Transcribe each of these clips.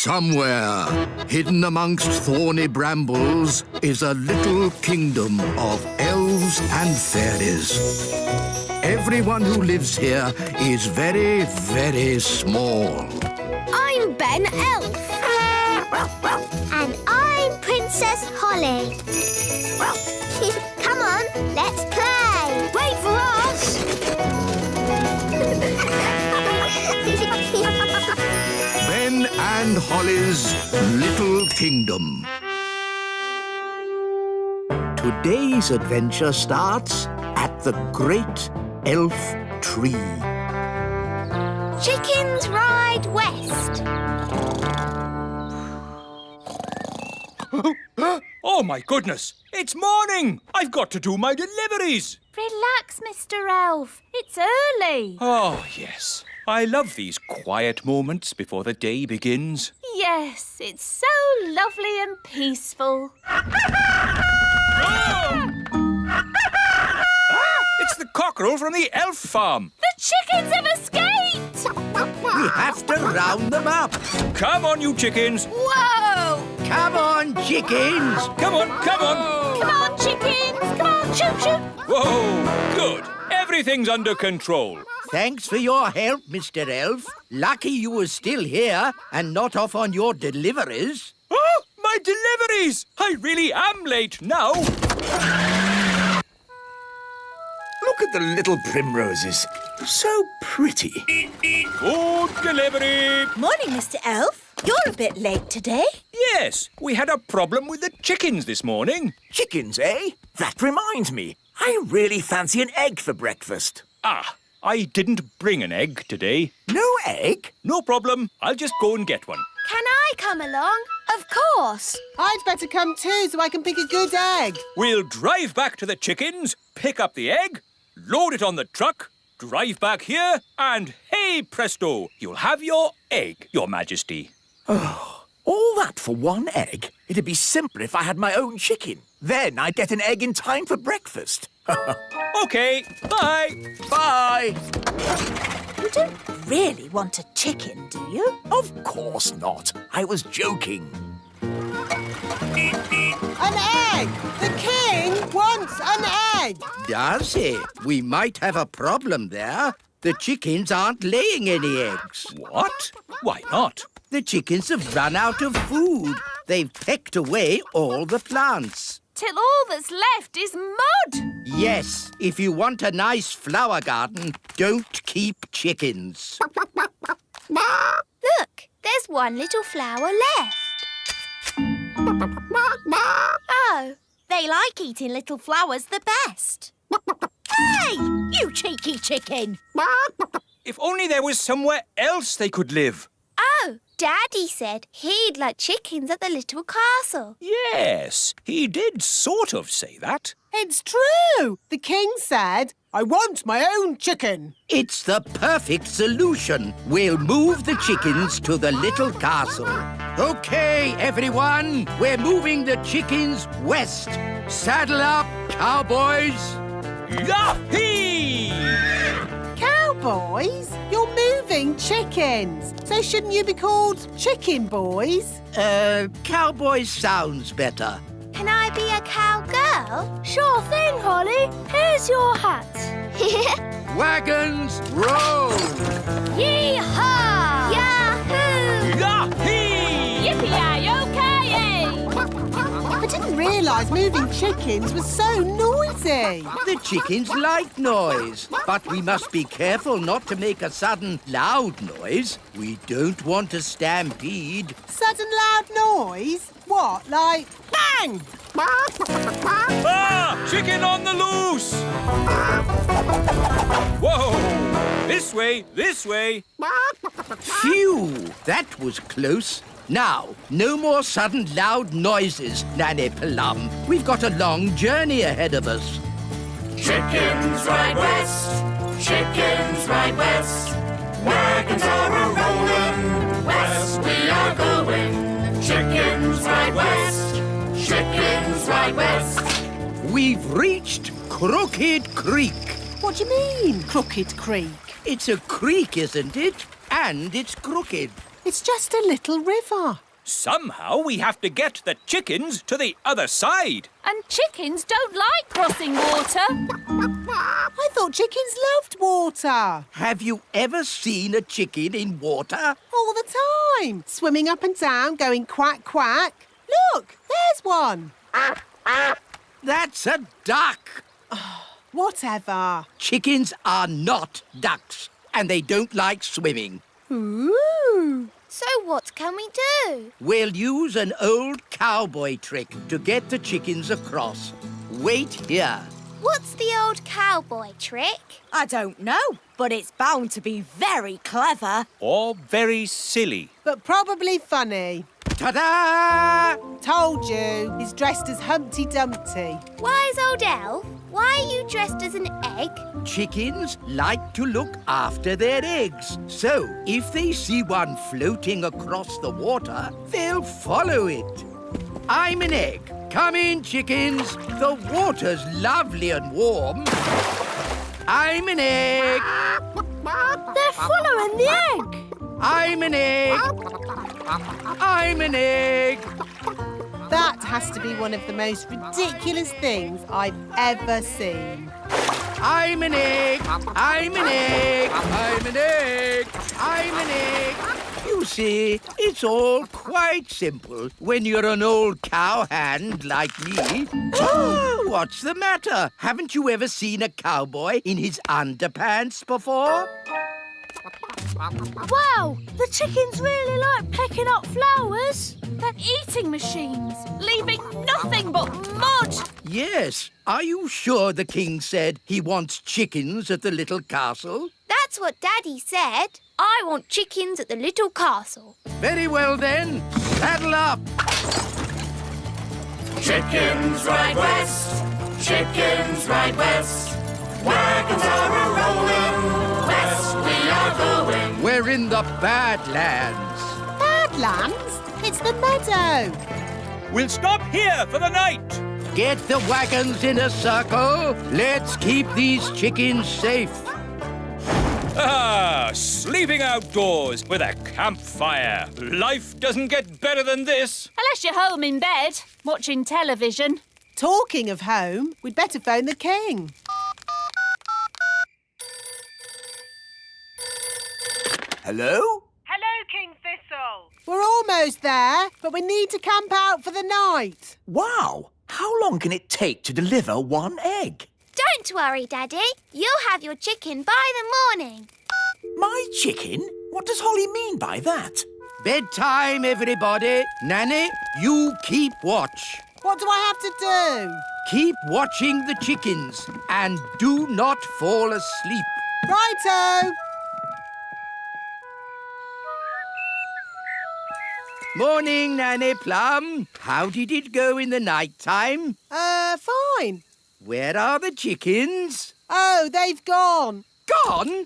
Somewhere, hidden amongst thorny brambles, is a little kingdom of elves and fairies. Everyone who lives here is very, very small. I'm Ben Elf. And I'm Princess Holly. Come on, let's play. Wait for us. Ben and Holly's Little Kingdom. Today's adventure starts at the Great Elf Tree. Chickens ride west. Oh, my goodness! It's morning! I've got to do my deliveries! Relax, Mr. Elf. It's early. Oh, yes. I love these quiet moments before the day begins. Yes, it's so lovely and peaceful. It's the cockerel from the elf farm. The chickens have escaped! We have to round them up. Come on, you chickens. Whoa! Come on, chickens. Come on, come on. Come on, chickens! Come on, shoot, shoot! Whoa, good. Everything's under control. Thanks for your help, Mr. Elf. Lucky you were still here and not off on your deliveries. Oh, my deliveries! I really am late now. Look at the little primroses. So pretty. Food delivery. Morning, Mr. Elf. You're a bit late today. Yes, we had a problem with the chickens this morning. Chickens, eh? That reminds me. I really fancy an egg for breakfast. Ah, I didn't bring an egg today. No egg? No problem. I'll just go and get one. Can I come along? Of course. I'd better come too so I can pick a good egg. We'll drive back to the chickens, pick up the egg, load it on the truck, drive back here, and hey presto, you'll have your egg, Your Majesty. Oh, all that for one egg? It'd be simpler if I had my own chicken. Then I'd get an egg in time for breakfast. OK, bye. Bye. You don't really want a chicken, do you? Of course not. I was joking. An egg! The king wants an egg! Does he? We might have a problem there. The chickens aren't laying any eggs. What? Why not? The chickens have run out of food. They've pecked away all the plants. Till all that's left is mud. Yes, if you want a nice flower garden, don't keep chickens. Look, there's one little flower left. Oh, they like eating little flowers the best. Hey, you cheeky chicken! If only there was somewhere else they could live. Oh, Daddy said he'd like chickens at the little castle. Yes, he did sort of say that. It's true! The king said, I want my own chicken. It's the perfect solution. We'll move the chickens to the little castle. OK, everyone, we're moving the chickens west. Saddle up, cowboys. Yahee! Cowboys? You're moving chickens. So shouldn't you be called chicken boys? Cowboys sounds better. Can I be a cowgirl? Sure thing, Holly. Here's your hat. Wagons, roll! Yee-haw! Yahoo! Yahee! Yippee-yi-yo-ki-yay! I didn't realise moving chickens was so noisy. The chickens like noise, but we must be careful not to make a sudden loud noise. We don't want a stampede. Sudden loud noise? What, like bang? Ah! Chicken on the loose! Whoa! This way, this way. Phew! That was close. Now, no more sudden loud noises, Nanny Plum. We've got a long journey ahead of us. Chickens ride west, chickens ride west. Wagons are a-rolling, west we are going. Chickens ride west, chickens ride west. We've reached Crooked Creek. What do you mean, Crooked Creek? It's a creek, isn't it? And it's crooked. It's just a little river. Somehow we have to get the chickens to the other side. And chickens don't like crossing water. I thought chickens loved water. Have you ever seen a chicken in water? All the time. Swimming up and down, going quack, quack. Look, there's one. That's a duck. Whatever. Chickens are not ducks, and they don't like swimming. Ooh. So what can we do? We'll use an old cowboy trick to get the chickens across. Wait here. What's the old cowboy trick? I don't know, but it's bound to be very clever. Or very silly. But probably funny. Ta-da! Told you, he's dressed as Humpty Dumpty. Wise old elf, why are you dressed as an egg? Chickens like to look after their eggs. So, if they see one floating across the water, they'll follow it. I'm an egg. Come in, chickens. The water's lovely and warm. I'm an egg. They're following the egg. I'm an egg. I'm an egg. That has to be one of the most ridiculous things I've ever seen. I'm an egg. I'm an egg. I'm an egg. I'm an egg. You see, it's all quite simple when you're an old cowhand like me. What's the matter? Haven't you ever seen a cowboy in his underpants before? Wow, the chickens really like picking up flowers. They're eating machines, leaving nothing but mud. Yes. Are you sure the king said he wants chickens at the little castle? That's what Daddy said. I want chickens at the little castle. Very well then. Saddle up. Chickens ride west, chickens ride west. Wagons are a-rolling, west we are going. We're in the Badlands. Badlands? It's the meadow. We'll stop here for the night. Get the wagons in a circle. Let's keep these chickens safe. Ah, sleeping outdoors with a campfire. Life doesn't get better than this. Unless you're home in bed, watching television. Talking of home, we'd better phone the king. Hello? Hello, King Thistle. We're almost there, but we need to camp out for the night. Wow. How long can it take to deliver one egg? Don't worry, Daddy. You'll have your chicken by the morning. My chicken? What does Holly mean by that? Bedtime, everybody. Nanny, you keep watch. What do I have to do? Keep watching the chickens and do not fall asleep. Righto. Morning, Nanny Plum. How did it go in the night time? Fine. Where are the chickens? Oh, they've gone. Gone?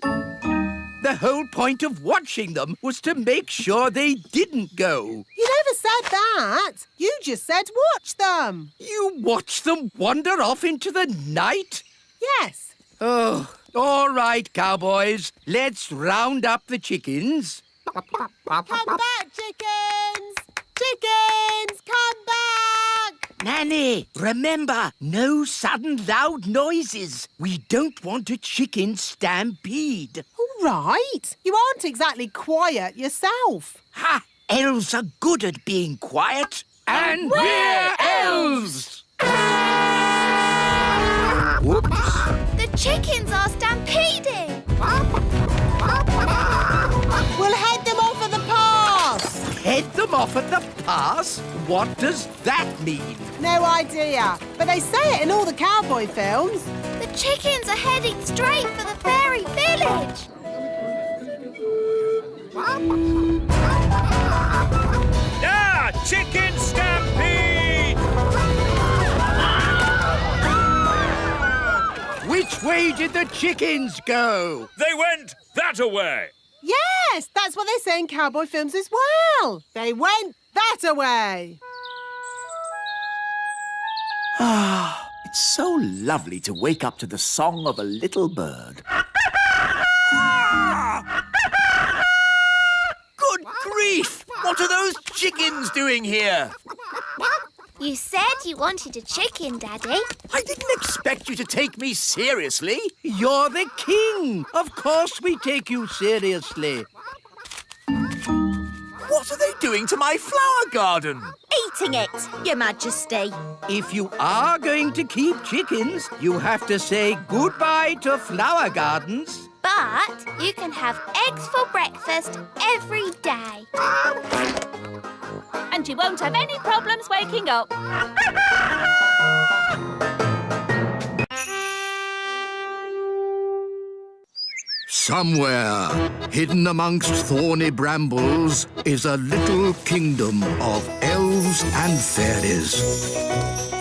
The whole point of watching them was to make sure they didn't go. You never said that. You just said watch them. You watched them wander off into the night? Yes. Oh, all right, cowboys. Let's round up the chickens. Come back, chickens! Chickens, come back! Nanny, remember, no sudden loud noises. We don't want a chicken stampede. All right. You aren't exactly quiet yourself. Ha! Elves are good at being quiet. And we're elves! Whoops. The chickens are stampeding. We'll head them off at the pass. Head them off at the pass? What does that mean? No idea. But they say it in all the cowboy films. The chickens are heading straight for the fairy village. Ah, chicken stampede! Which way did the chickens go? They went that-a-way. Yes, that's what they say in cowboy films as well. They went that-a-way. Ah, it's so lovely to wake up to the song of a little bird. Good grief! What are those chickens doing here? You said you wanted a chicken, Daddy. I didn't expect you to take me seriously. You're the king. Of course we take you seriously. What are they doing to my flower garden? Eating it, Your Majesty. If you are going to keep chickens, you have to say goodbye to flower gardens. But you can have eggs for breakfast every day. And you won't have any problems waking up. Somewhere, hidden amongst thorny brambles, is a little kingdom of elves and fairies.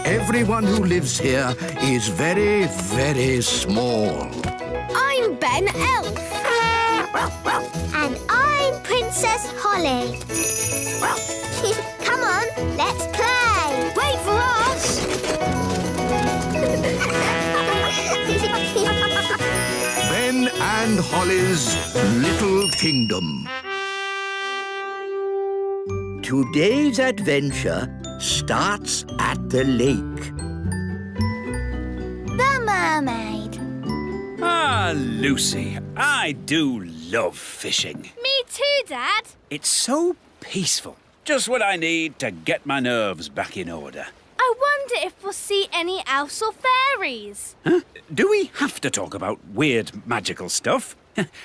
Everyone who lives here is very, very small. I'm Ben Elf. And I'm Princess Holly. Come on, let's play. Wait for us. Ben and Holly's Little Kingdom. Today's adventure starts at the lake. The Mermaid. Ah, Lucy, I do love fishing. Me too, Dad. It's so peaceful. Just what I need to get my nerves back in order. I wonder if we'll see any elves or fairies. Huh? Do we have to talk about weird magical stuff?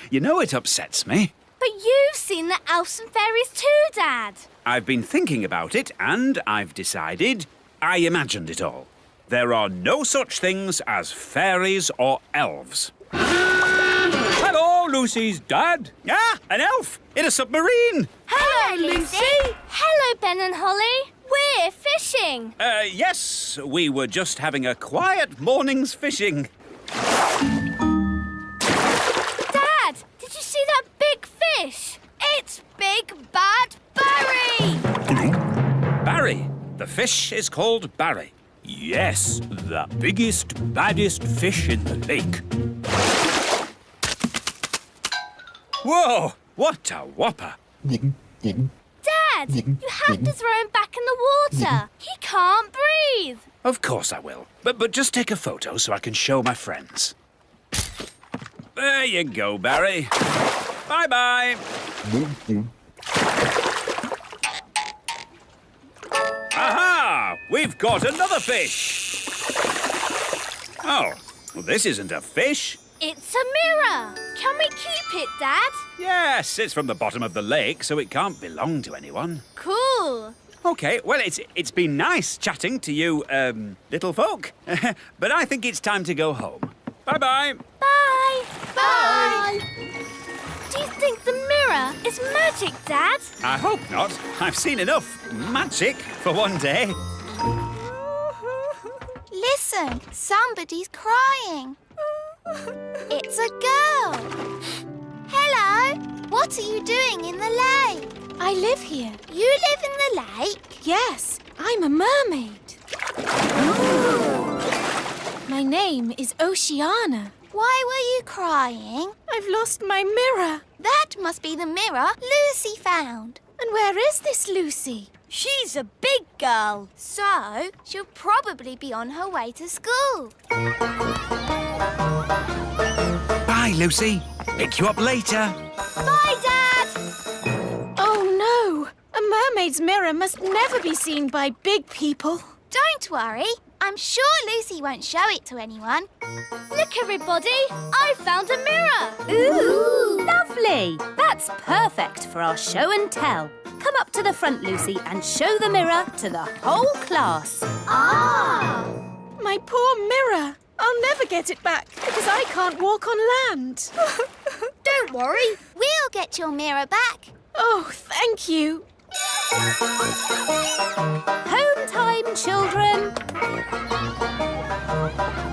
You know it upsets me. But you've seen the elves and fairies too, Dad. I've been thinking about it and I've decided I imagined it all. There are no such things as fairies or elves. Hello, Lucy's dad. Ah, an elf in a submarine. Hello, Lucy. Hello, Ben and Holly. We're fishing. Yes, we were just having a quiet morning's fishing. Dad, did you see that big fish? It's Big Bad Barry. Barry. The fish is called Barry. Yes, the biggest, baddest fish in the lake. Whoa, what a whopper. Dad, you have to throw him back in the water. He can't breathe. Of course I will. But just take a photo so I can show my friends. There you go, Barry. Bye-bye. Aha! We've got another fish. Oh, well, this isn't a fish. It's a mirror. Can we keep it, Dad? Yes, it's from the bottom of the lake, so it can't belong to anyone. Cool. Okay, well, it's been nice chatting to you, little folk. But I think it's time to go home. Bye-bye. Bye. Bye. Do you think the mirror is magic, Dad? I hope not. I've seen enough magic for one day. Listen, somebody's crying. It's a girl. Hello, what are you doing in the lake? I live here. You live in the lake? Yes, I'm a mermaid. My name is Oceana. Why were you crying? I've lost my mirror. That must be the mirror Lucy found. And where is this Lucy? She's a big girl. So, she'll probably be on her way to school. Bye, Lucy. Pick you up later. Bye, Dad! Oh, no. A mermaid's mirror must never be seen by big people. Don't worry. I'm sure Lucy won't show it to anyone. Look, everybody. I found a mirror. Ooh, lovely. That's perfect for our show and tell. Come up to the front, Lucy, and show the mirror to the whole class. Ah! My poor mirror. I'll never get it back because I can't walk on land. Don't worry. We'll get your mirror back. Oh, thank you. Home time, children.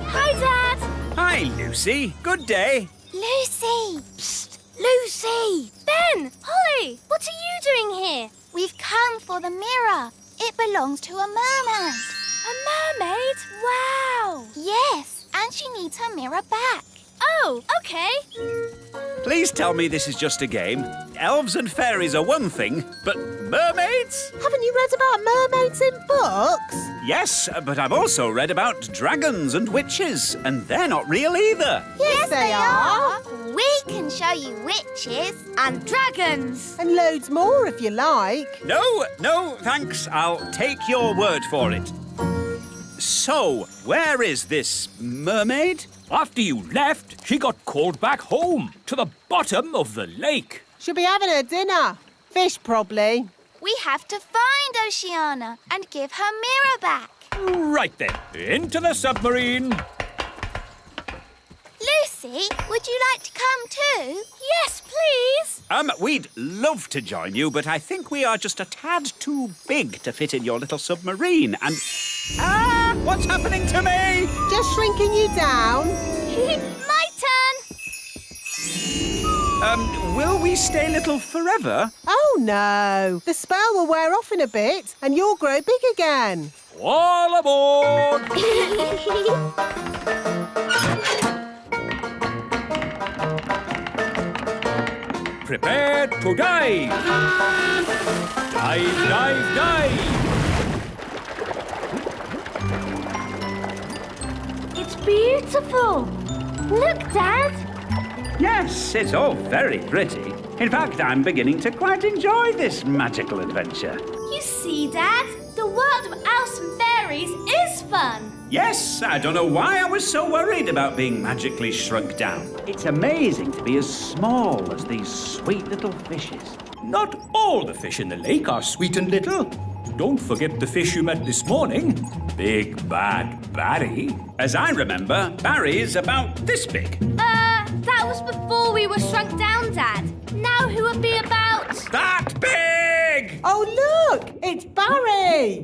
Hi, Dad. Hi, Lucy. Good day. Lucy! Psst! Lucy! Ben, Holly, what are you doing here? We've come for the mirror. It belongs to a mermaid. A mermaid? Wow. Yes, and she needs her mirror back. Oh, OK. Please tell me this is just a game. Elves and fairies are one thing, but mermaids? Haven't you read about mermaids in books? Yes, but I've also read about dragons and witches, and they're not real either. Yes, they are. We can show you witches And dragons. And loads more if you like. No, thanks. I'll take your word for it. So, where is this mermaid? After you left, she got called back home to the bottom of the lake. She'll be having her dinner. Fish, probably. We have to find Oceana and give her mirror back. Right then, into the submarine. Lucy, would you like to come too? Yes, please. We'd love to join you, but I think we are just a tad too big to fit in your little submarine, and... what's happening to me? Just shrinking you down. My turn. Will we stay little forever? Oh, no. The spell will wear off in a bit and you'll grow big again. All aboard! Prepare to dive! Dive, dive, dive! It's beautiful. Look, Dad. Yes, it's all very pretty. In fact, I'm beginning to quite enjoy this magical adventure. You see, Dad, the world of elves and fairies is fun. Yes, I don't know why I was so worried about being magically shrunk down. It's amazing to be as small as these sweet little fishes. Not all the fish in the lake are sweet and little. Don't forget the fish you met this morning. Big Bad Barry. As I remember, Barry's about this big. That was before we were shrunk down, Dad. Now who would be about... That big! Oh, look! It's Barry!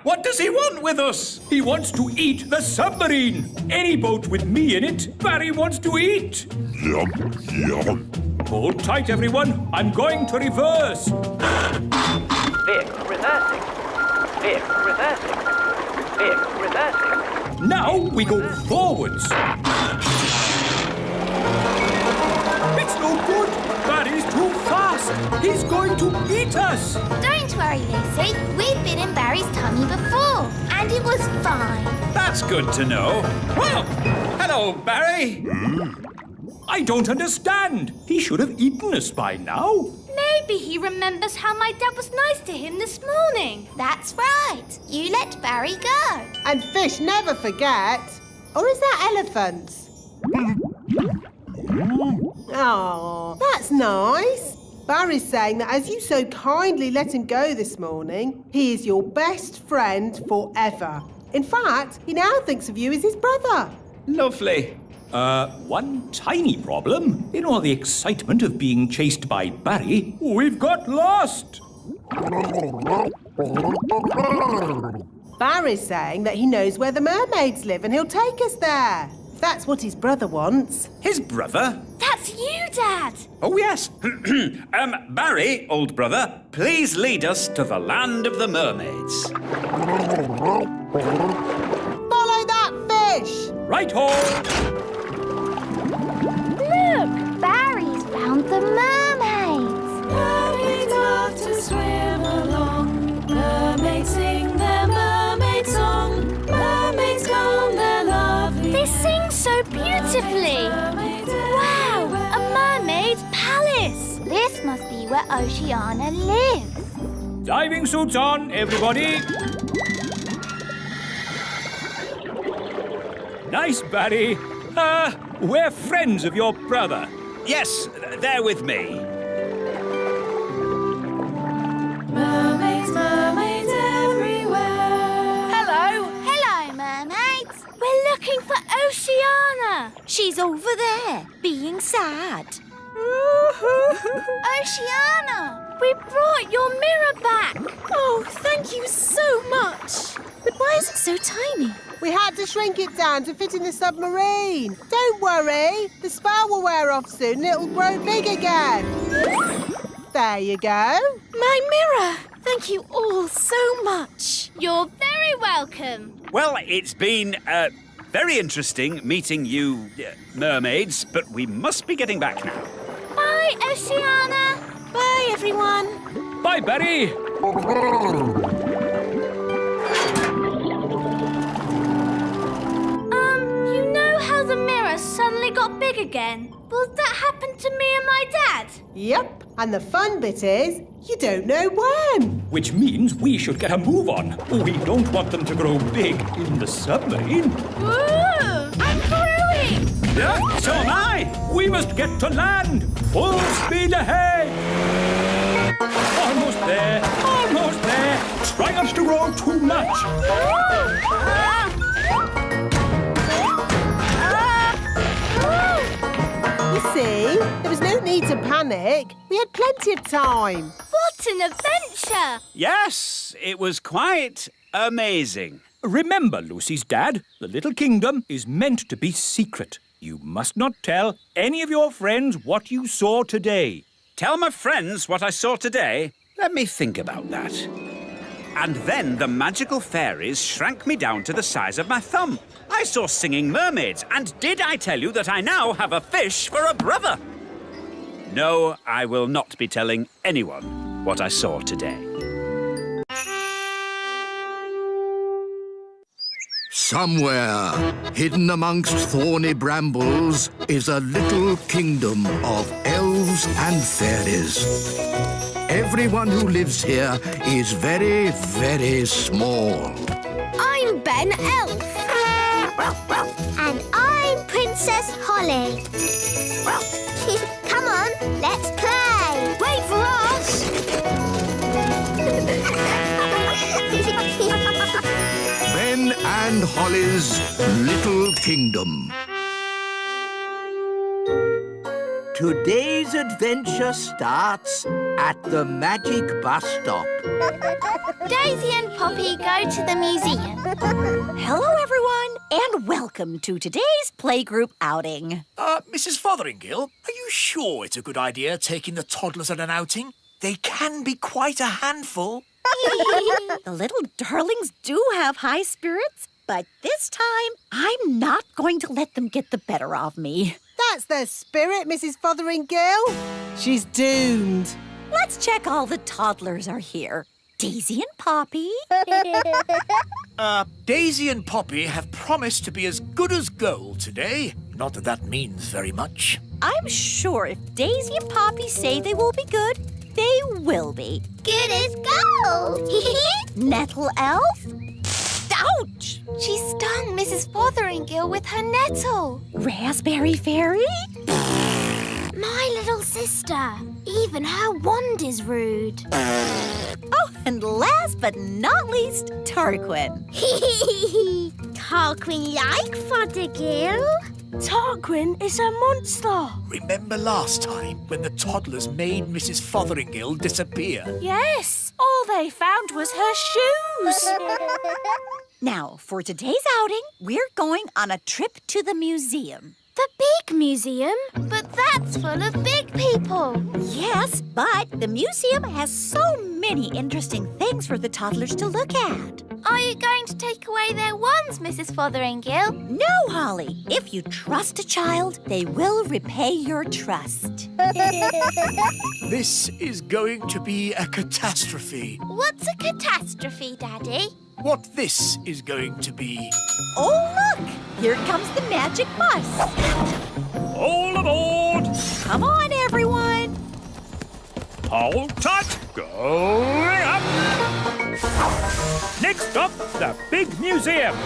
What does he want with us? He wants to eat the submarine. Any boat with me in it, Barry wants to eat. Yum, yum. Hold tight, everyone. I'm going to reverse. Vehicle reversing. Vehicle reversing. Vehicle reversing. Now we go forwards. It's no good. Barry's too fast. He's going to eat us. Don't worry, Lucy. We've been in Barry's tummy before, and it was fine. That's good to know. Well, hello, Barry. I don't understand. He should have eaten us by now. Maybe he remembers how my dad was nice to him this morning. That's right. You let Barry go. And fish never forget. Or is that elephants? Oh, that's nice. Barry's saying that as you so kindly let him go this morning, he is your best friend forever. In fact, he now thinks of you as his brother. Lovely. One tiny problem. In all the excitement of being chased by Barry, we've got lost. Barry's saying that he knows where the mermaids live and he'll take us there. That's what his brother wants. His brother? That's you, Dad. Oh, yes. Barry, old brother, please lead us to the land of the mermaids. Follow that fish! Right-ho! Look, Barry's found the mermaids. Mermaids love to swim along. Mermaids sing their mermaid song. Mermaids come, they're lovely. They sing so beautifully. Wow, a mermaid's palace. This must be where Oceana lives. Diving suits on, everybody. Nice, Barry. We're friends of your brother. Yes, they're with me. Mermaids, mermaids everywhere. Hello. Hello, mermaids. We're looking for Oceana. She's over there, being sad. Oceana. We brought your mirror back. Oh, thank you so much. But why is it so tiny? We had to shrink it down to fit in the submarine. Don't worry. The spell will wear off soon and it'll grow big again. There you go. My mirror. Thank you all so much. You're very welcome. Well, it's been, very interesting meeting you, mermaids, but we must be getting back now. Bye, Oceana. Bye, everyone. Bye, Berry. You know how the mirror suddenly got big again? Well, that happened to me and my dad. Yep, and the fun bit is, you don't know when. Which means we should get a move on. We don't want them to grow big in the submarine. Ooh, I'm growing. Yeah, so am I. We must get to land. Full speed ahead. Almost there. Almost there. Try not to grow too much. You see, there was no need to panic. We had plenty of time. What an adventure. Yes, it was quite amazing. Remember, Lucy's dad, the little kingdom is meant to be secret. You must not tell any of your friends what you saw today. Tell my friends what I saw today? Let me think about that. And then the magical fairies shrank me down to the size of my thumb. I saw singing mermaids, and did I tell you that I now have a fish for a brother? No, I will not be telling anyone what I saw today. Somewhere, hidden amongst thorny brambles, is a little kingdom of elves and fairies. Everyone who lives here is very, very small. I'm Ben Elf. And I'm Princess Holly. Come on, let's play. Wait for us. Ben and Holly's Little Kingdom. Today's adventure starts at the magic bus stop. Daisy and Poppy go to the museum. Hello, everyone, and welcome to today's playgroup outing. Mrs. Fotheringill, are you sure it's a good idea taking the toddlers on an outing? They can be quite a handful. The little darlings do have high spirits, but this time I'm not going to let them get the better of me. That's their spirit, Mrs. Fotheringill. She's doomed. Let's check all the toddlers are here. Daisy and Poppy. Daisy and Poppy have promised to be as good as gold today. Not that that means very much. I'm sure if Daisy and Poppy say they will be good, they will be. Good as gold. Nettle elf? Ouch! She stung Mrs. Fotheringill with her nettle. Raspberry fairy? My little sister. Even her wand is rude. Oh, and last but not least, Tarquin. Tarquin like Fothergill. Tarquin is a monster. Remember last time when the toddlers made Mrs. Fotheringill disappear? Yes, all they found was her shoes. Now, for today's outing, we're going on a trip to the museum. The big museum? But that's full of big people. Yes, but the museum has so many interesting things for the toddlers to look at. Are you going to take away their wands, Mrs. Fotheringill? No, Holly. If you trust a child, they will repay your trust. This is going to be a catastrophe. What's a catastrophe, Daddy? What this is going to be. Oh, look! Here comes the magic bus. All aboard! Come on, everyone. Hold tight! Going up! Next up, the big museum.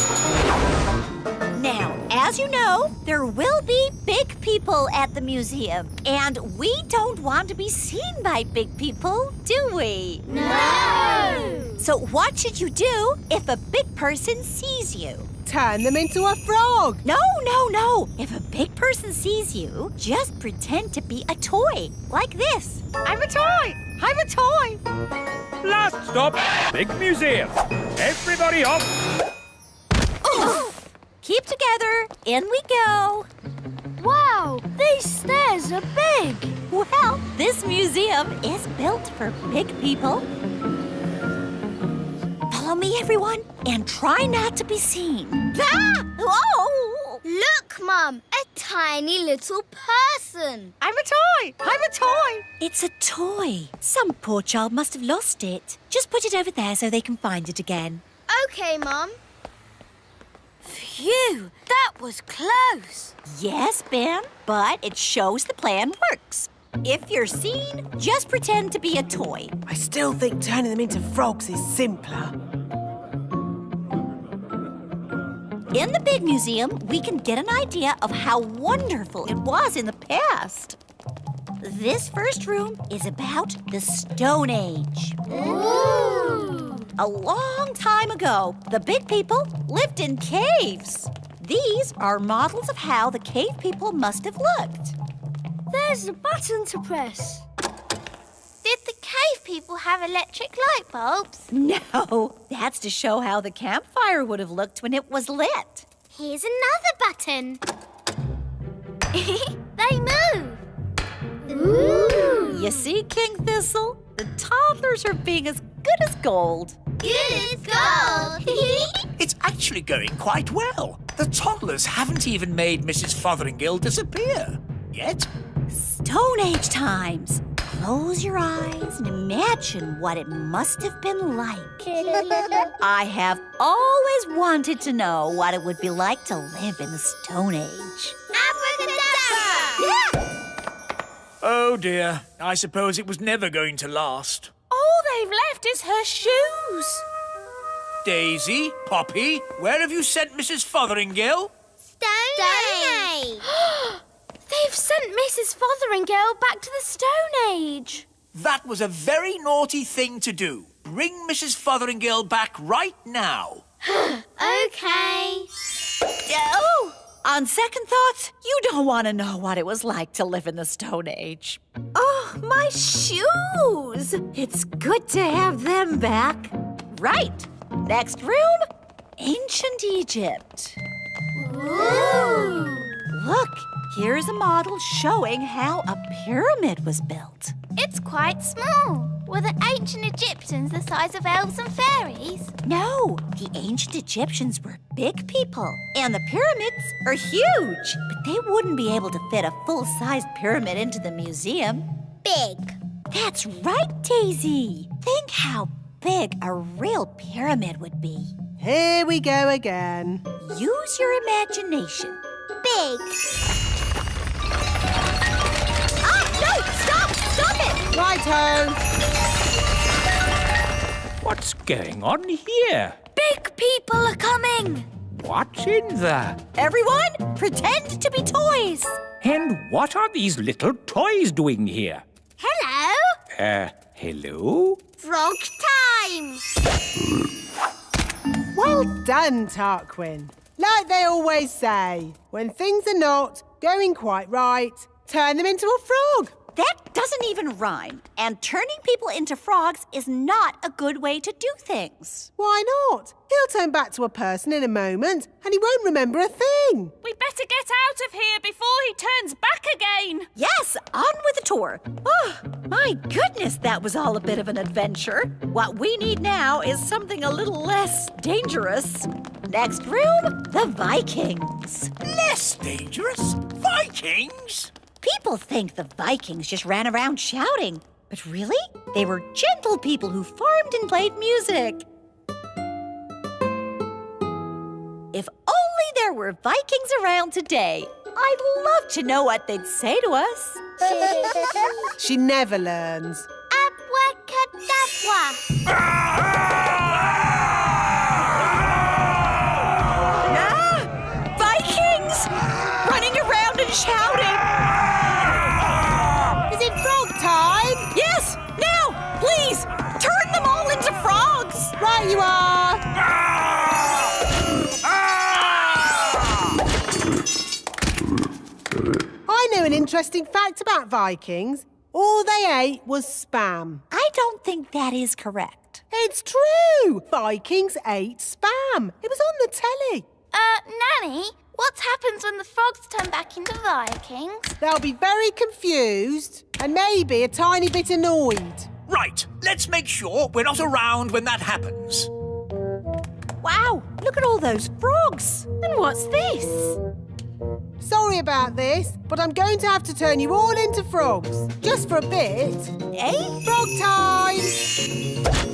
Now, as you know, there will be big people at the museum. And we don't want to be seen by big people, do we? No! So what should you do if a big person sees you? Turn them into a frog. No, no, no. If a big person sees you, just pretend to be a toy, like this. I'm a toy. I'm a toy. Last stop, big museum. Everybody off. Oh. Keep together. In we go. Wow, these stairs are big. Well, this museum is built for big people. Follow Follow me, everyone, and try not to be seen. Ah! Oh! Look, Mum, a tiny little person. I'm a toy! I'm a toy! It's a toy. Some poor child must have lost it. Just put it over there so they can find it again. Okay, Mum. Phew, that was close. Yes, Ben, but it shows the plan works. If you're seen, just pretend to be a toy. I still think turning them into frogs is simpler. In the big museum, we can get an idea of how wonderful it was in the past. This first room is about the Stone Age. Ooh! A long time ago, the big people lived in caves. These are models of how the cave people must have looked. There's a button to press. Did the cave people have electric light bulbs? No, that's to show how the campfire would have looked when it was lit. Here's another button. They move. Ooh! You see, King Thistle? The toddlers are being as good as gold. Good as gold. It's actually going quite well. The toddlers haven't even made Mrs. Fotheringill disappear. Yet. Stone Age times. Close your eyes and imagine what it must have been like. I have always wanted to know what it would be like to live in the Stone Age. Abracadabra! Oh dear, I suppose it was never going to last. All they've left is her shoes. Daisy, Poppy, where have you sent Mrs. Fotheringill? Stone Age. They've sent Mrs. Fotheringill back to the Stone Age. That was a very naughty thing to do. Bring Mrs. Fotheringill back right now. Okay. Oh! On second thoughts, you don't want to know what it was like to live in the Stone Age. Oh, my shoes! It's good to have them back. Right. Next room, Ancient Egypt. Ooh! Look, here's a model showing how a pyramid was built. It's quite small. Were the ancient Egyptians the size of elves and fairies? No, the ancient Egyptians were big people, and the pyramids are huge. But they wouldn't be able to fit a full-sized pyramid into the museum. Big. That's right, Daisy. Think how big a real pyramid would be. Here we go again. Use your imagination. Big. Ah, no! Stop! Stop it! Righto. What's going on here? Big people are coming. What's in there? Everyone, pretend to be toys. And what are these little toys doing here? Hello. Hello? Frog time. Well done, Tarquin. Like they always say, when things are not going quite right, turn them into a frog. That doesn't even rhyme. And turning people into frogs is not a good way to do things. Why not? He'll turn back to a person in a moment and he won't remember a thing. We better get out of here before he turns back again. Yes, on with the tour. Oh, my goodness, that was all a bit of an adventure. What we need now is something a little less dangerous. Next room, the Vikings. Less dangerous? Vikings? People think the Vikings just ran around shouting. But really, they were gentle people who farmed and played music. If only there were Vikings around today. I'd love to know what they'd say to us. She never learns. Abracadabra. Vikings! Running around and shouting. Is it frog time? Yes, now, please, turn them all into frogs. Right you are. I know an interesting fact about Vikings. All they ate was spam. I don't think that is correct. It's true. Vikings ate spam. It was on the telly. Nanny, what happens when the frogs turn back into Vikings? They'll be very confused and maybe a tiny bit annoyed. Right, let's make sure we're not around when that happens. Wow, look at all those frogs. And what's this? Sorry about this, but I'm going to have to turn you all into frogs. Just for a bit. Eh? Frog time!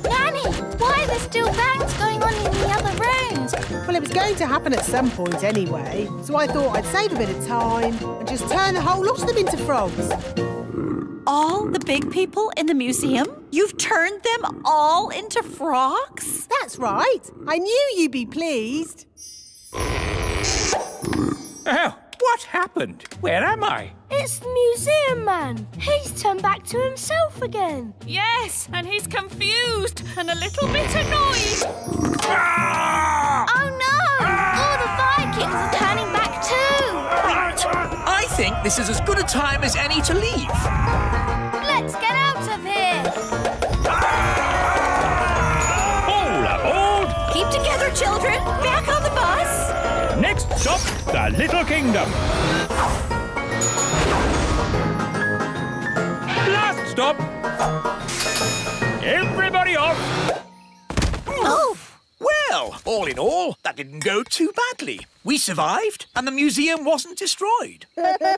Nanny, why are there still bangs going on in the other rooms? Well, it was going to happen at some point anyway, so I thought I'd save a bit of time and just turn the whole lot of them into frogs. All the big people in the museum? You've turned them all into frogs? That's right. I knew you'd be pleased. Oh, what happened? Where am I? It's the museum man. He's turned back to himself again. Yes, and he's confused and a little bit annoyed. Oh no! All the Vikings are turning back too! Right. I think this is as good a time as any to leave. Let's get out of here! All aboard! Keep together, children. Back on the bus. Next stop, the Little Kingdom. Last stop. Everybody off. Oh, Well, all in all, that didn't go too badly. We survived, and the museum wasn't destroyed. Good as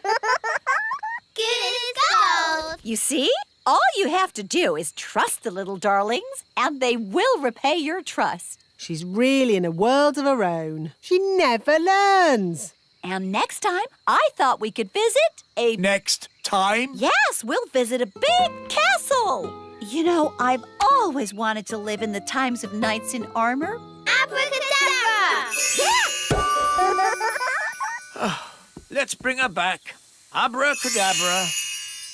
gold! you see? All you have to do is trust the little darlings, and they will repay your trust. She's really in a world of her own. She never learns. And next time, I thought we could visit a... Next time? Yes, we'll visit a big castle. You know, I've always wanted to live in the times of knights in armor. Abracadabra! Let's bring her back. Abracadabra.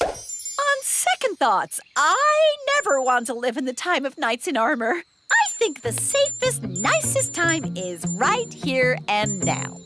On second thoughts, I never want to live in the time of knights in armor. I think the safest, nicest time is right here and now.